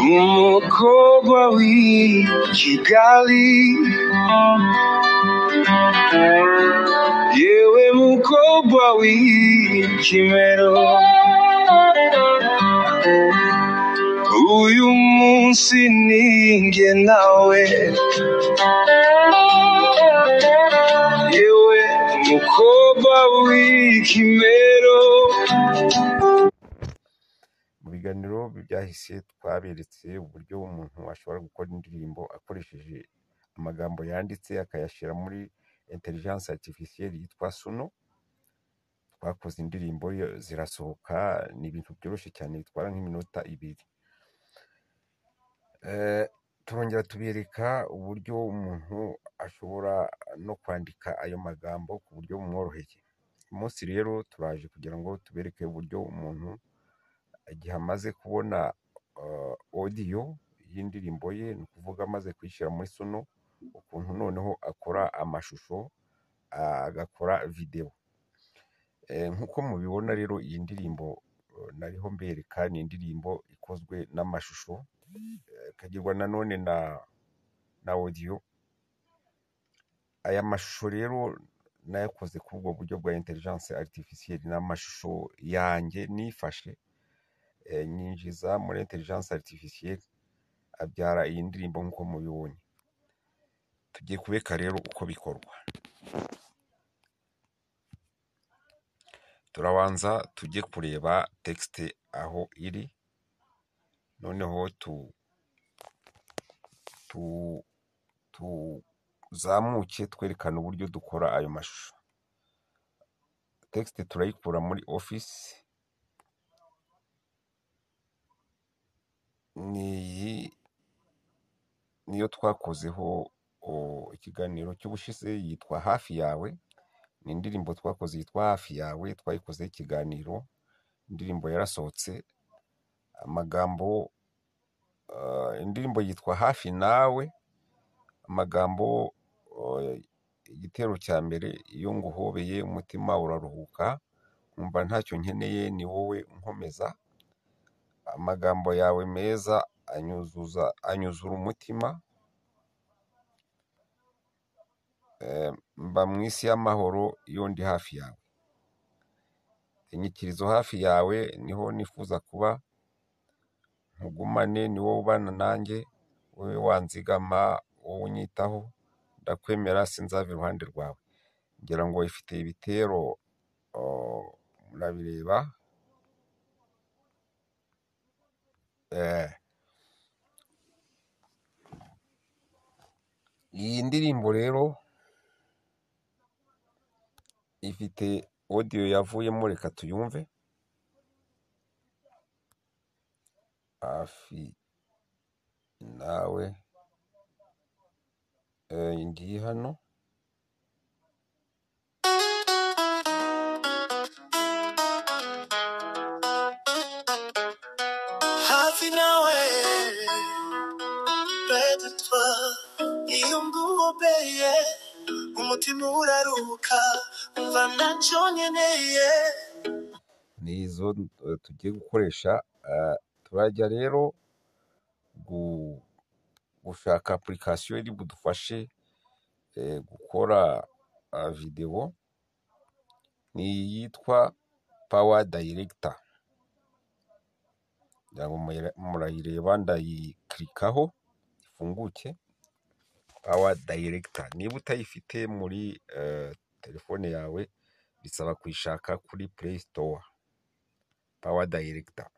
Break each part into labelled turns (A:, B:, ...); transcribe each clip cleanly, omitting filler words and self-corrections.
A: umukobwa w'i Kigali, yewe mukobwa w'i Kimero, uyu munsi ninjye nawe, yewe mukobwa w'i Kimero.
B: Mu biganiro byahise twaberetse uburyo umuntu ashobora gukora indirimbo akoresheje amagambo yanditse akayashyira muri intelligence artificielle yitwa Suno. Twakoze indirimbo zirasohoka, ni ibintu byoroshye cyane bitwara nk'iminota 2. Turongera tubereka uburyo umuntu ashobora no kwandika ayo magambo ku buryo bumworoheye. Umunsi rero turaje kugira ngo tubereke uburyo umuntu igihe amaze kubona audio y'indirimbo ye, ni ukuvuga amaze kuyishyira muri Suno, ukuntu noneho akora amashusho, agakora video. Nk'uko mubibona rero iyi ndirimbo nariho mbereka, ni indirimbo ikozwe n'amashusho, ikagirwa nanone na audio. Aya mashusho rero nayakoze kuri ubwo buryo bwa intelligence artificielle, n'amashusho yanjye nifashe nyinjiza muri intelligence artificielle, abyara iyi ndirimbo nk'uko mubibonye. Tugiye kubeka rero uko bikorwa. Turabanza tujye kureba texte aho iri, noneho tuzamuke twerekana uburyo dukora ayo mashusho. Texte turayikura muri Office, niyo twakozeho ikiganiro cy'ubushize, yitwa Hafi Yawe. Ni indirimbo twakoze yitwa Hafi Yawe, twayikozeho ikiganiro, indirimbo yarasohotse. Amagambo, indirimbo yitwa Hafi Nawe. Amagambo, igitero cya mbere: iyo nguhobeye umutima uraruhuka, nkumva ntacyo nkeneye, ni wowe unkomeza. Amagambo yawe meza anyuzura umutima, mba mu isi y'amahoro iyo ndi hafi yawe. Inyikirizo hafi yawe niho nifuza kuba, nkugumane ni wowe ubana nanjye, wowe wanzigama, wowe unyitaho, ndakwemera sinzava iruhande rwawe. Ngira ngo ifite ibitero, murabireba. Iyi ndirimbo rero ifite audio yavuyemo, reka tuyumve. Hafi Nawe, ngiye hano.
A: Hafi nawe, près de toi, iyo nguhobeye umutima uraruhuka, umva ntacyo nkeneye.
B: Nizo tugiye gukoresha. Turajya rero gushaka application iri budufashe gukora video. Ni yitwa Power Director, ngo murayireba, ndayiklikaho ifunguke. Power Director, niba utayifite muri telefone yawe, bisaba kuyishaka kuri Play Store. Power Director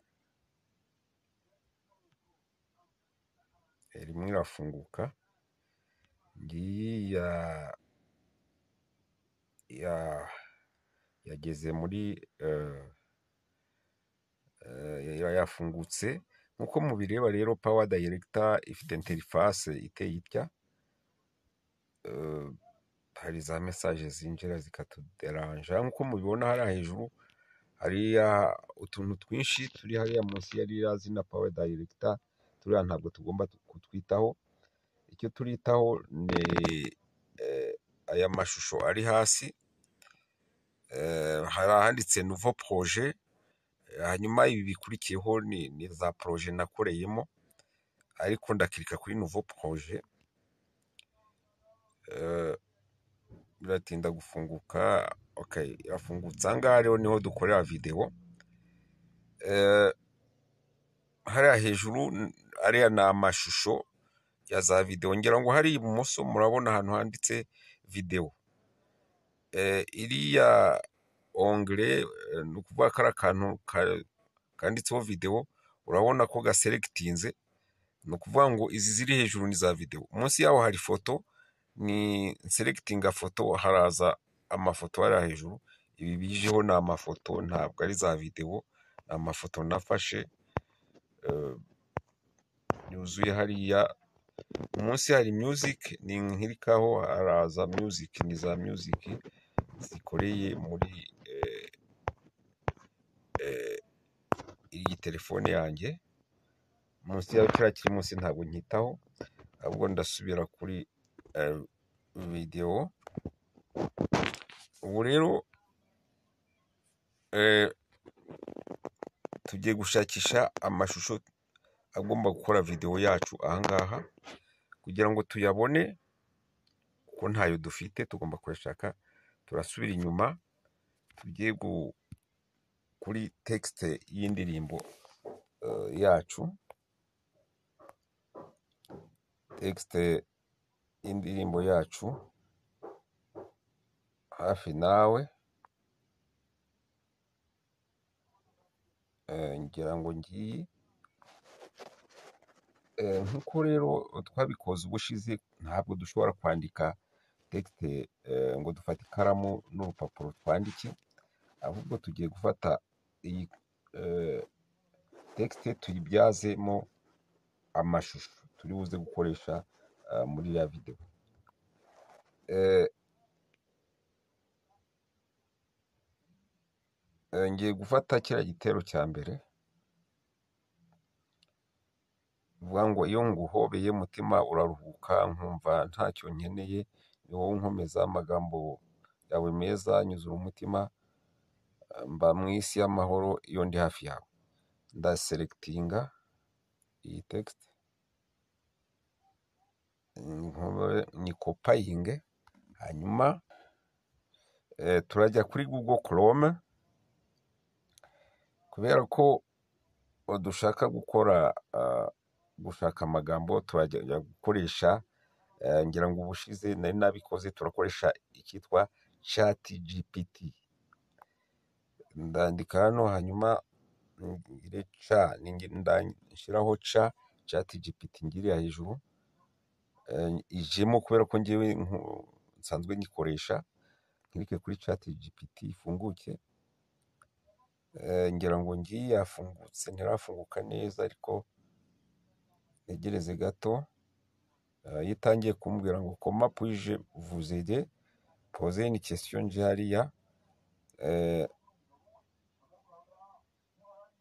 B: rimwe irafunguka. Ngiyi yageze muri yafungutse. Nkuko mubireba rero, Power Director ifite interface iteye itya. Hari za message zinjira zikatuderanja. Nkuko mubibona hariya hejuru hariya utuntu twinshi turi hariya munsi ya zina Power Director. Turiya ntabwo tugomba kutwitaho. Icyo turitaho ni aya mashusho ari hasi. hari ahanditse nouveau projet, hanyuma ibi bikurikiyeho ni za projet nakoreyemo, ariko ndakirika kuri nouveau projet, biratinda gufunguka. Okay, irafungutse. Aha ngaha rero niho dukorera video. Hariya hejuru ariya ni amashusho ya za video, ngira ngo hari ibumoso murabona ahantu handitse video. Iriya onglet ni ukuvuga ko ari akantu kanditseho video, urabona ko gaselectinze, ni ukuvuga ngo izi ziri hejuru ni za video, munsi yaho hari foto, ni selectinga foto, haraza amafoto hariya hejuru. Ibi bijeho ni amafoto, ntabwo ari za video, ni amafoto nafashe yuzuye hariya. Munsi hari music, ni nkirikaho haraza music, ni za music zikoreye muri iyi telefone yanjye. Munsi yaho kiriya kiri munsi ntabwo nkitaho, ahubwo ndasubira kuri video. Ubu rero tugiye gushakisha amashusho agomba gukora video yacu ahangaha, kugira ngo tuyabone, kuko ntayo dufite tugomba kuyashaka. Turasubira inyuma, tugiye kuri text y'indirimbo yacu, text y'indirimbo yacu hafi nawe. Ngira ngo ngiye nk'uko rero twabikoze ubushize, ntabwo dushobora kwandika text ngo dufate ikaramu n'urupapuro twandike, ahubwo tugiye gufata iyi text tuyibyazemo amashusho turi buze gukoresha muri ya video. Ngiye gufata kiriya gitero cya mbere, uvuga ngo iyo nguhobeye mutima uraruhuka, nkumva ntacyo nkeneye, ni wowe unkomeza, amagambo yawe meza anyuzura umutima, mba mu isi y'amahoro iyo ndi hafi yawe. Ndaselectinga iyi text, nyikopayinge, hanyuma turajya kuri Google Chrome, kubera ko dushaka gushaka amagambo. Turajya gukoresha, ngira ngo ubushize nari nabikoze, turakoresha icyitwa ChatGPT. Ndandika hano, hanyuma ngire ndashyiraho ChatGPT ngiriya hejuru, ijemo kubera ko ngewe nsanzwe nyikoresha. Nkirike kuri ChatGPT ifunguke, ngira ngo ngiye yafungutse, ntirafunguka neza, ariko ntegereze gato. Iyo itangiye kumbwira ngo comment puis-je vous aider, poser une question, nje hariya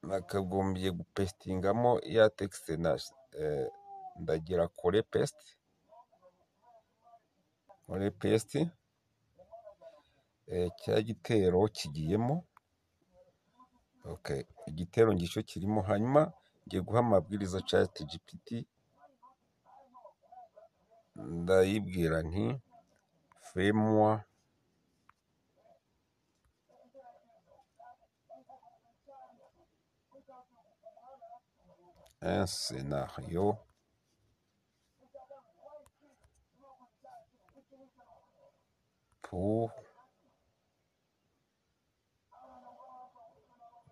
B: nakagombye gupestingamo ya text, ndagira kore paste, cya gitero kigiyemo. Okay, igitero ngisho kirimo, hanyuma ngiye guha amabwiriza ChatGPT, ndayibwira nti fais-moi un scénario pour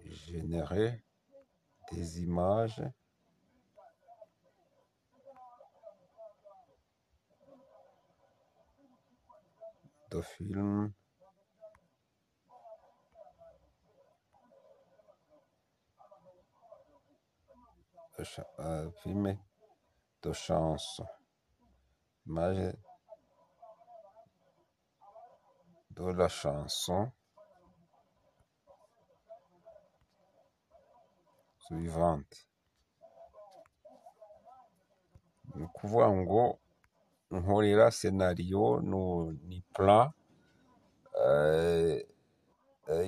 B: générer des images de films film de chansons, images de la chanson suivante. Ni ukuvuga ngo nkorera scenario ni plan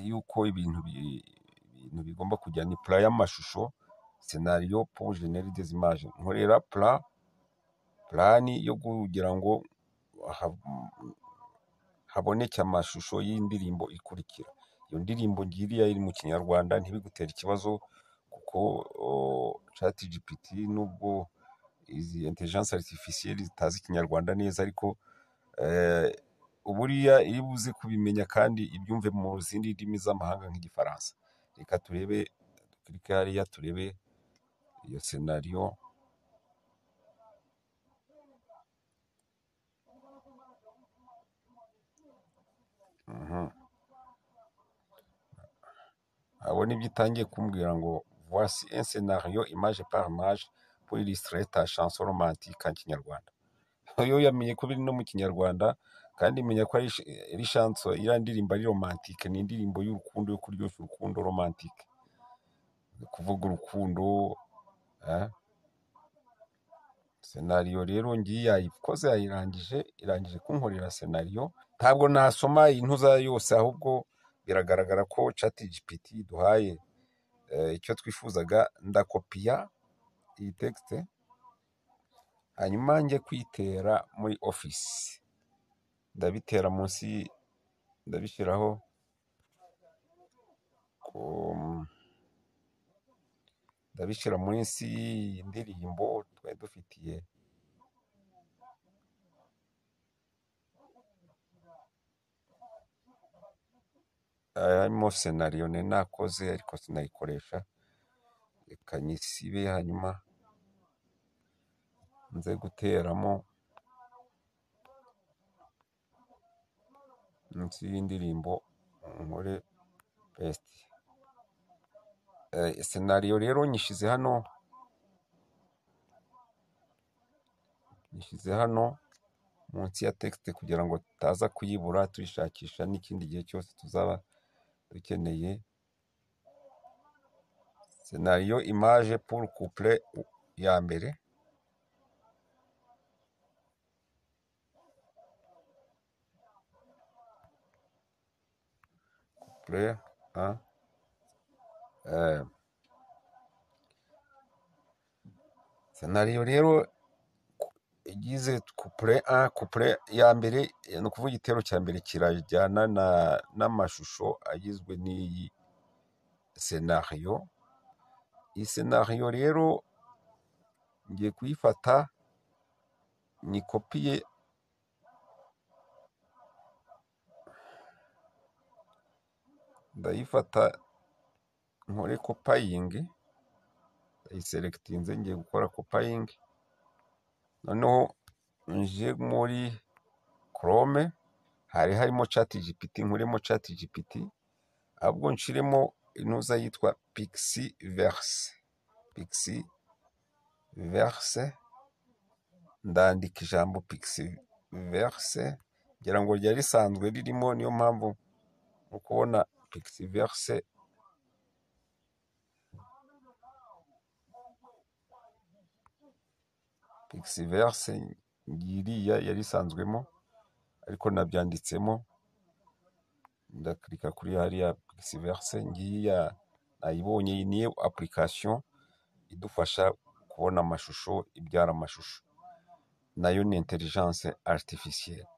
B: yuko ibintu bigomba kujya ni plan y'amashusho, scenario pour générer des images. Nkorera plan yo kugira ngo haboneke amashusho y'indirimbo ikurikira. Iyo ndirimbo ngiriya iri mu kinyarwanda ntibigutere ikibazo, kuko ChatGPT nubwo izi intelligence artificielle zitazi ikinyarwanda neza, ariko buriya iyo ubuze kubimenya kandi ibyumve mu zindi ndimi z'amahanga nk'igifaransa. Reka turebe, duklike hariya turebe iyo scenario. Abona ibyo itangiye kumbwira ngo voici un scénario image par image pour illustrer ta chanson romantique en kinyarwanda. Yo yamenye ko biri no mu kinyarwanda, kandi menya ko ari chanson, iriya ndirimbo ari romantique, ni indirimbo y'urukundo, yo kuryoshya urukundo, romantique, kuvuga urukundo. Scenario rero ngiye yayikoze, irangije kunkorera scenario. Ntabwo nasoma intuza yose, ahubwo biragaragara ko ChatGPT duhaye icyo twifuzaga. Ndakopiya iyi texte, hanyuma njye kwitera muri office, ndabitera munsi, ndabishyiraho ndabishyira munsi y'indirimbo twari dufitiye. Harimo scenario nari nakoze ariko sinayikoresha, reka nyisibe, hanyuma nze guteramo munsi y'indirimbo nkore paste. Scenario rero nyishyize hano munsi ya texte, kugira ngo tutaza kuyibura tuyishakisha n'ikindi gihe cyose tuzaba dukeneye. Scenario image pour couple ya mbere, couple scenario rero igize couple ya mbere, ni ukuvuga igitero cya mbere kirajyana n'amashusho agizwe n'iyi scenario. Iyi scenario rero ngiye kuyifata nyikopiye, ndayifata nkore copying, ndayiselectinze, ngiye gukora copying. Noneho nje muri Chrome, hari harimo ChatGPT, nkuremo ChatGPT, ahubwo nshiremo intuza yitwa Pixiverse, ndandika ijambo Pixiverse, ngira ngo ryari risanzwe ririmo, niyo mpamvu ukubona Pixiverse. Pixiverse ngiriya yari isanzwemo, ariko nabyanditsemo. Ndaklika kuri hariya Pixiverse ngiya, nayibonye. Iyi niyo application idufasha kubona amashusho, ibyara amashusho, nayo ni intelligence artificielle.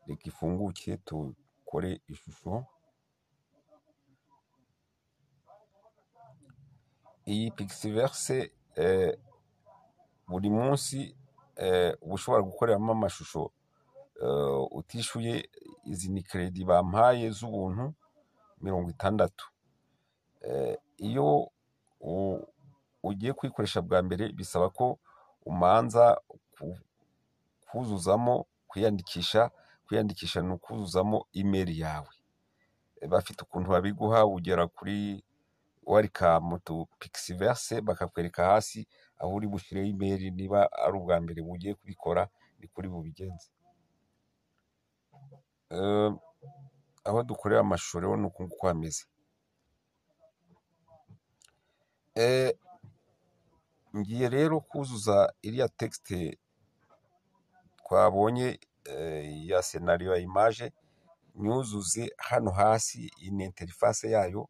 B: Reka ifunguke dukore ishusho. Iyi Pixiverse buri munsi uba ushobora gukoreramo amashusho utishyuye. Izi ni credit bampaye z'ubuntu 60. Iyo ugiye kuyikoresha bwa mbere, bisaba ko umanza kuzuzamo, kwiyandikisha ni ukuzuzamo email yawe. Bafite ukuntu babiguha, ugera kuri welcome to Pixiverse, bakakwereka hasi aho uri bushyire email. Niba ari ubwa mbere bugiye kubikora, ni kuri bubigenze. Aho dukorera amashusho rero ni uku nguku hameze. Ngiye rero kuzuza iriya texte twabonye ya scenario ya image. nyuzuze hano hasi iyi ni interface yayo,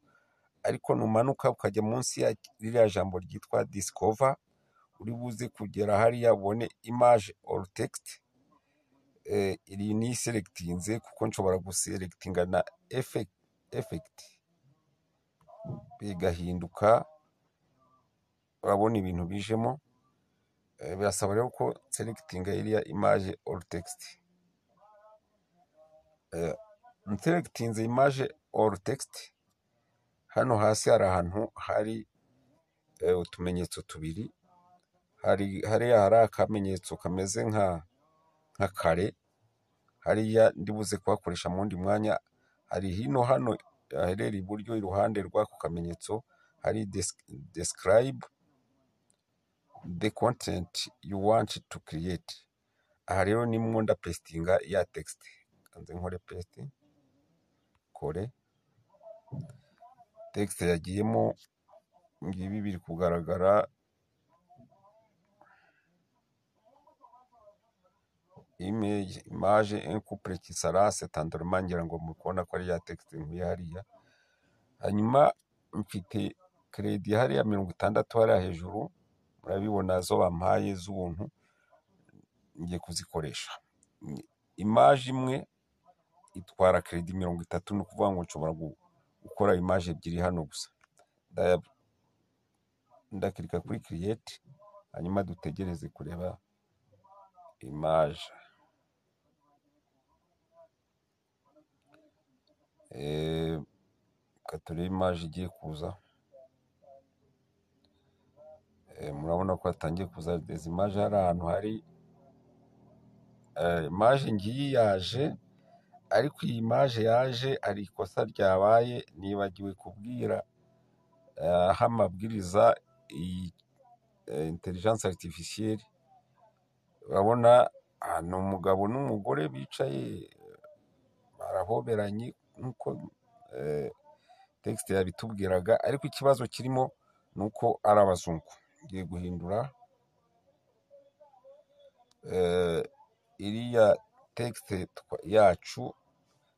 B: ariko numanuka ukajya munsi ya ririya jambo ryitwa discover, uri buze kugera hariya ubone image or text. Iri ni selectinze kuko nshobora guselectinga na effect bigahinduka, urabona ibintu bijemo. Birasaba rero ko selectinga iriya image or text. Selectinze image or text, hano hasi hari ahantu hari utumenyetso tubiri, hariya hari akamenyetso kameze nka kare, hariya ndibuze kuhakoresha mu wundi mwanya. Hari hino hano aherera iburyo iruhande rw'ako kamenyetso hari describe the content you want to create. Aha rero nimwo ndapestinga ya text, kanze nkore paste, kore text yagiyemo, ngibi biri kugaragara. Image un couple qui sera tendrement, ngira ngo mukubona ko ari ya text nkuye hariya. Hanyuma mfite credit hariya 60 hariya hejuru, murabibona zo bampaye z'ubuntu, ngiye kuzikoresha. Image imwe itwara credit 30, ni ukuvuga ngo nshobora gukora image ebyiri hano gusa. Ndakirika kuri create, hanyuma dutegereze kureba image. Kature image igiye kuza, murabona ko atangiye kuza des images. Hari ahantu hari image ngiyi yaje, ariko iyi image yaje hari ikosa ryabaye, nibagiwe kubwira aho amabwiriza iyi intelligence artificielle. Urabona ni umugabo n'umugore bicaye barahoberanye nkuko text yabitubwiraga, ariko ikibazo kirimo nuko ari abazungu. Ngiye guhindura iriya text yacu,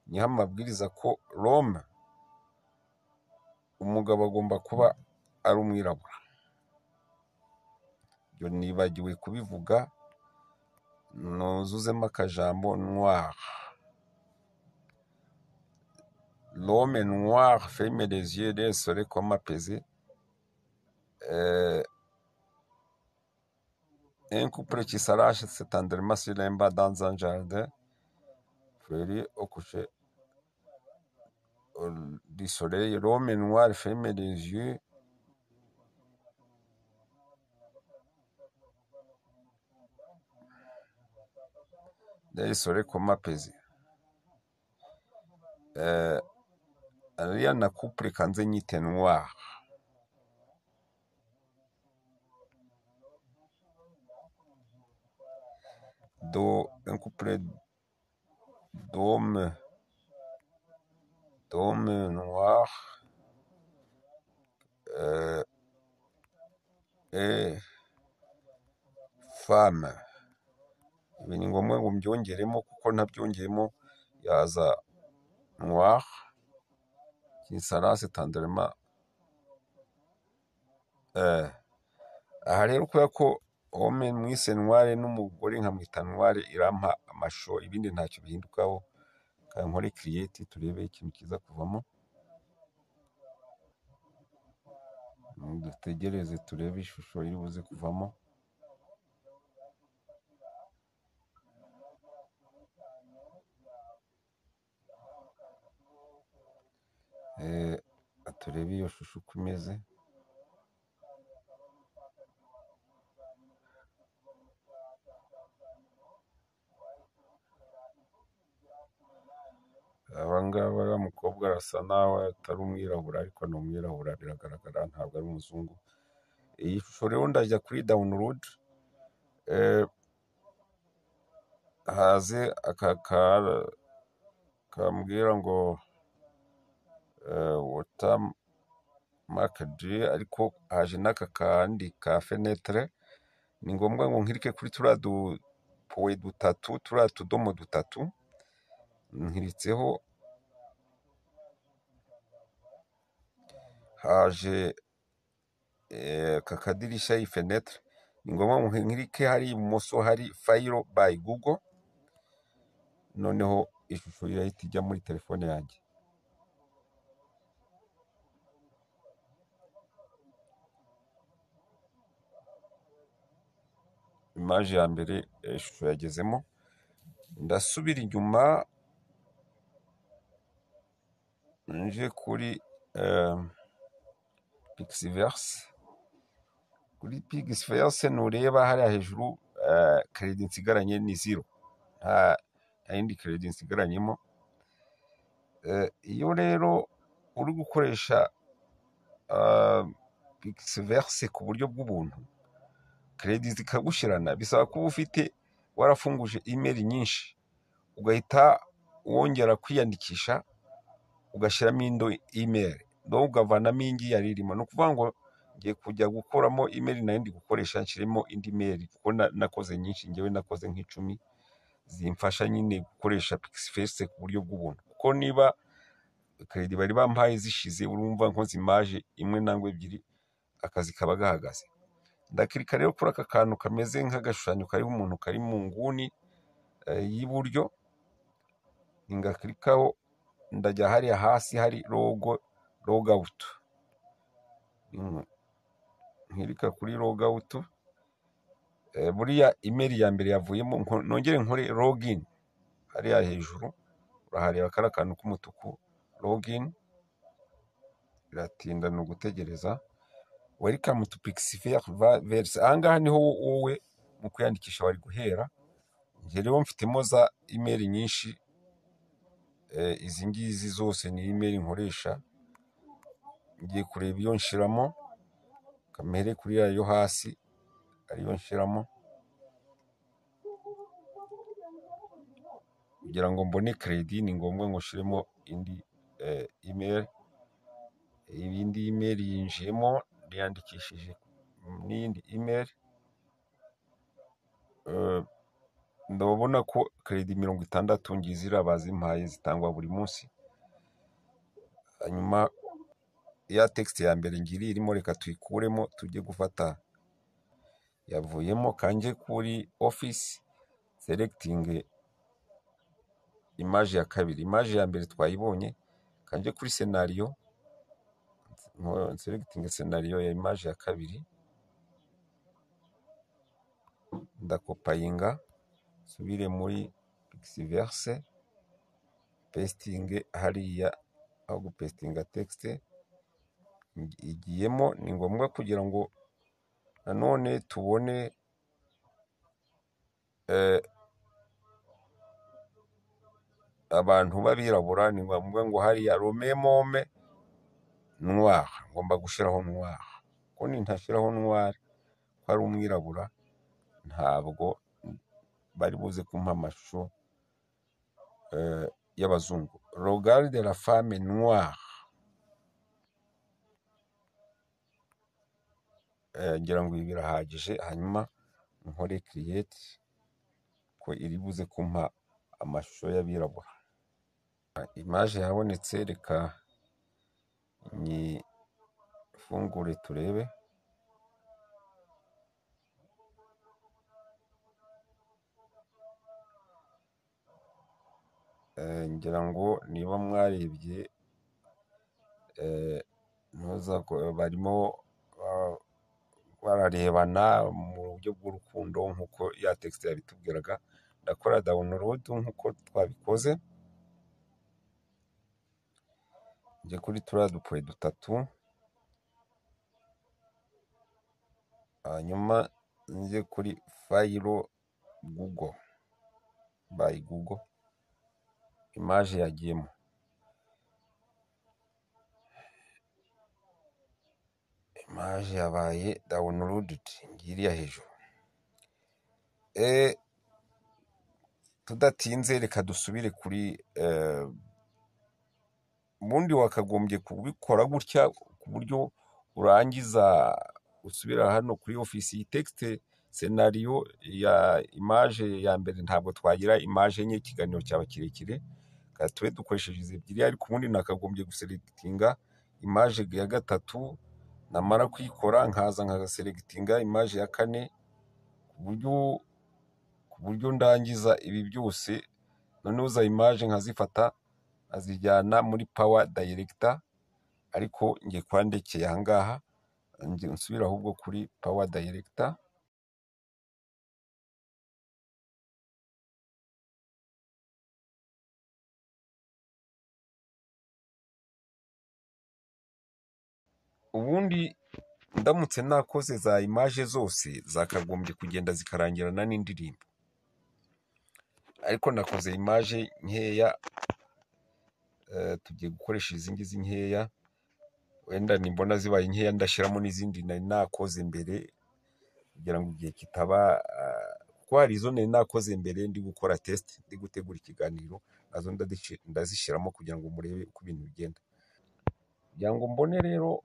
B: niho amabwiriza ko Rome umugabo agomba kuba ari umwirabura. Ibyo nibagiwe kubivuga, nuzuzemo akajambo noir. L'homme noir ferme les yeux d'un soleil comme apaisé. Un couple qui s'arrache tendrement sur un banc dans un jardin fleuri au coucher du soleil. L'homme noir ferme les yeux d'un soleil comme apaisé. Ariya na couple kanze nyite noir. Un couple d'hommes noirs et femmes. Ibi ni ngombwa ngo mbyongeremo, kuko ntabyongeyemo yaza noir qui s'arrache tendrement. Aha rero kubera ko homme mwise noir n'umugore nkamwita noir, irampa amashusho, ibindi ntacyo bihindukaho. Kandi nkore create turebe ikintu kiza kuvamo. Dutegereze turebe ishusho iri buze kuvamo. Turebe iyo shusho uko imeze. Abangaba uriya mukobwa arasa naho atari umwirabura, ariko ni umwirabura biragaragara, ntabwo ari umuzungu. Iyi shusho rero ndajya kuri download, haze kambwira ngo watermark, ariko haje n'aka kandi ka fenêtre. Ni ngombwa ngo nkirike kuri turiya dupuwe dutatu, turiya tudomo dutatu, nkiritseho haje aka kadirisha iyi fenetre, ni ngombwa ngo nkirike hari ibumoso hari fayiro by Google, noneho ishusho irahita ijya muri telefone yanjye. Imaje ya mbere ishusho yagezemo, ndasubira inyuma nje kuri Pixiverse. Kuri Pixiverse nureba hariya hejuru credit nsigaranye ni 0, nta yindi credit nsigaranyemo. Iyo rero uri gukoresha Pixiverse ku buryo bw'ubuntu, credit zikagushirana, bisaba kuba ufite warafunguje email nyinshi, ugahita wongera kwiyandikisha ugashyiramo indi email, no ugavanamo ingi yari irimo. No kuvuga ngo ngiye kujya gukoramo email nayo ndi gukoresha nshyiremo indi email, kuko nakoze nyinshi, ngewe nakoze nk'icumi zimfasha nyine gukoresha Pixiverse ku buryo bw'ubuntu. Kuko niba credit bari bampaye zishize, urumva nkoze image imwe nangwa ebyiri, akazi kaba gahagaze. Ndakirika rero kuri aka kantu kameze nk'agashushanyo kariho umuntu kari mu nguni y'iburyo, ngakirikaho, ndajya hariya hasi hari logout, nkirika kuri logout. Buriya email ya mbere yavuyemo, nongere nkore login hariya hejuru, urahareba kari akantu k'umutuku login, biratinda ni ugutegereza. Welcome to Pixiverse. Ahangaha niho wowe mu kwiyandikisha wari guhera. Njye rero mfitemo za email nyinshi, izi ngizi zose ni email nkoresha. Ngiye kureba iyo nshiramo, kamere kuri yo hasi ariyo nshiramo, kugira ngo mbone credit ni ngombwa ngo nshiremo indi email. Ibindi email yinjiyemo yandikishije n'iyindi email. Ndabona ko credit 60 ngizira bazimpaye zitangwa buri munsi. Hanyuma ya text ya mbere ngiri irimo, reka tuyikuremo tujye gufata yavuyemo. Kanje kuri office selecting image ya kabiri, image ya mbere twayibonye. Kanje kuri scenario, selecting scenario ya image ya kabiri, ndakopayinga subire muri Pixiverse, pasting hariya aho gupastinga text igiyemo. Ni ngombwa kugira ngo nanone tubone abantu babirabura, ni ngombwa ngo hariya romemome noir, ngomba gushiraho noir, ko nintashiraho noir ko ari umwirabura ntabwo bari buze kumpa amashusho y'abazungu. Regard de la femme noire, ngira ngo ibi birahagije. Hanyuma nkore create, ko iri buze kumpa amashusho y'abirabura. Image yabonetse, reka nyifungure turebe. Ngira ngo niba mwarebye barimo bararebana mu buryo bw'urukundo nk'uko ya text yabitubwiraga. Ndakora download nk'uko twabikoze, njye kuri turiya dupuwe dutatu, hanyuma njye kuri fayiro Google by Google. Image yagiyemo, image yabaye downloaded ngiriya hejuru. Tudatinze reka dusubire kuri ubundi wakagombye kubikora gutya ku buryo urangiza usubira hano kuri office. Iyi text scenario ya image ya mbere ntabwo twagira image enye, ikiganiro cyaba kirekire, tube dukoresheje izi ebyiri. Ariko ubundi nakagombye guselectinga imaje ya gatatu, namara kuyikora nkaza nkagaseregitinga imaje ya kane, ku buryo ndangiza ibi byose, noneho za imaje nkazifata nkazijyana muri power director, ariko ngiye kwandekeye ahangaha nsubira ahubwo kuri power director. Ubundi ndamutse nakoze za imaje zose zakagombye kugenda zikarangirana n'indirimbo, ariko nakoze imaje nkeya. Tugiye gukoresha izi ngizi nkeya, wenda nimbona zibaye nkeya ndashyiramo n'izindi nari nakoze mbere, kugira ngo igihe kitaba, kuko hari izo nari nakoze mbere ndi gukora test, ndi gutegura ikiganiro, nazo ndazishyiramo kugira ngo murebe uko ibintu bigenda, kugira ngo mbone rero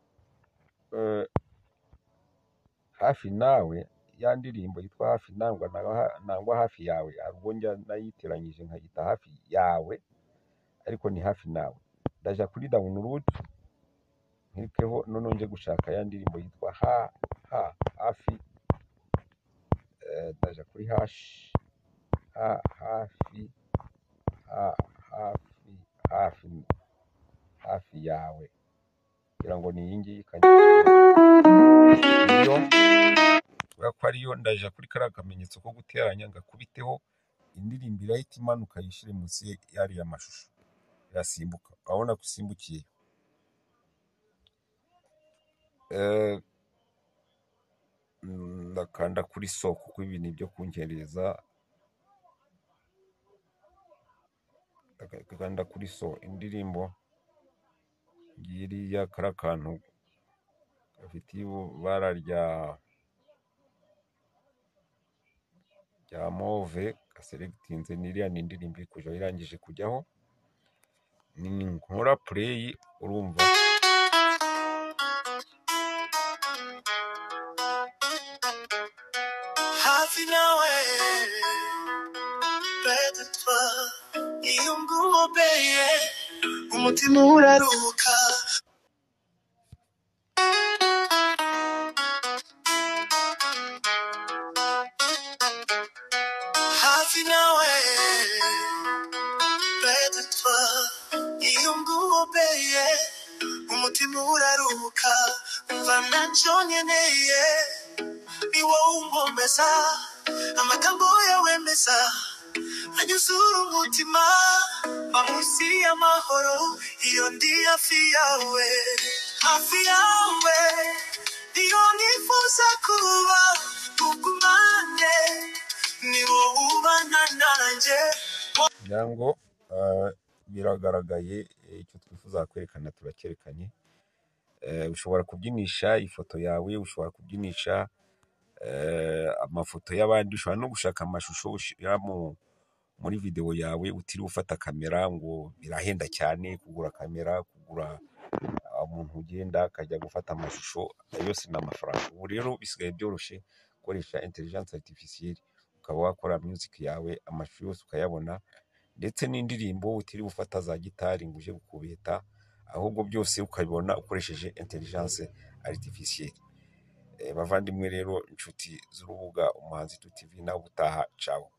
B: hafi nawe. Ya ndirimbo yitwa hafi nangwa hafi yawe, hari ubwo njya nayiteranyije nkayita hafi yawe, ariko ni hafi nawe. Ndaja kuri download nkirikeho, noneho nje gushaka ya ndirimbo yitwa hafi. Ndaja kuri hafi yawe, kugira ngo ni iyi ngiyi kubera ko ariyo. Ndaja kuri kariya kamenyetso ko guteranya ngakubiteho, indirimbo irahita imanuka yishyire munsi y'ariya mashusho, irasimbuka. Urabona ko isimbukiye. Ndakanda kuri so, kuko ibi ni ibyo kunkereza. Ndakanda kuri so, indirimbo ngiriya, kariya kantu gafite ibara rya move gaseregitinze, n'iriya ni indirimbo iri kujaho, irangije kujyaho, ni nkora play, urumva
A: hafi nawe près de toi, iyo ngubeye umutima uraruka. Hafi nawe près de toi, iyo ngubeye umutima uraruka. Umva ntacyo nkeneye, ni wowe unkomeza, amagambo yawe meza anyuzura umutima, mba munsi y'amahoro iyo ndi hafi yawe. Hafi yawe niyo nifuza kuba, tugumane, ni wowe ubana nanjye.
B: kugira ngo biragaragaye, icyo twifuza kwerekana turacyerekanye. Ushobora kubyinisha ifoto yawe, ushobora kubyinisha amafoto y'abandi, ushobora no gushaka amashusho ushyira muri video yawe, utiriwe ufata kamera, ngo birahenda cyane kugura kamera, kugura umuntu ugenda akajya gufata amashusho, yose ni amafaranga. Ubu rero bisigaye byoroshye gukoresha intelligence artificielle, ukaba wakora music yawe, amashusho yose ukayabona, ndetse n'indirimbo utiriwe ufata za gitari ngo uje gukubita, ahubwo byose ukabibona ukoresheje intelligence artificielle. Bavandimwe rero, inshuti z'urubuga Umuhanzi 2 TV, nawe ubutaha, ciao.